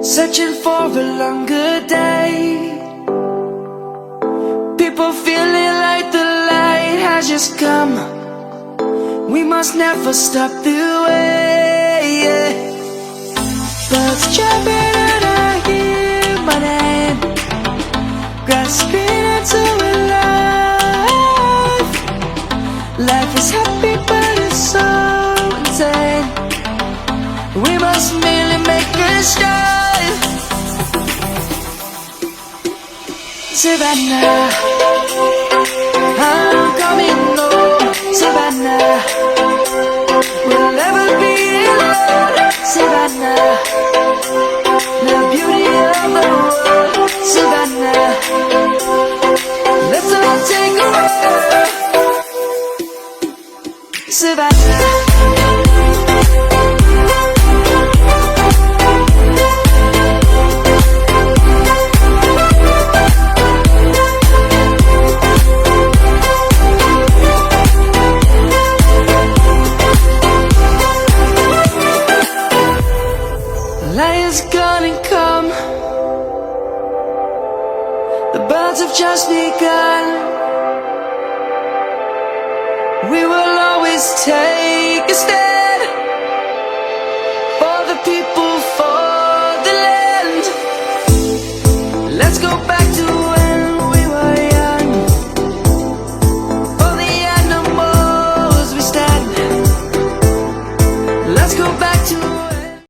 Searching for a longer day. People feeling like the light has just come. We must never stop the way, yeah. Birds jumping and I hear my name, grasping into a life. Life is happy but it's so insane. We must merely make a start. Savannah, I'm coming home. Savannah, we'll never be alone. Savannah, the beauty of the world. Savannah, let's all take a ride. Savannah. Lion's gonna come. The birds have just begun. We will always take a stand for the people, for the land. Let's go back to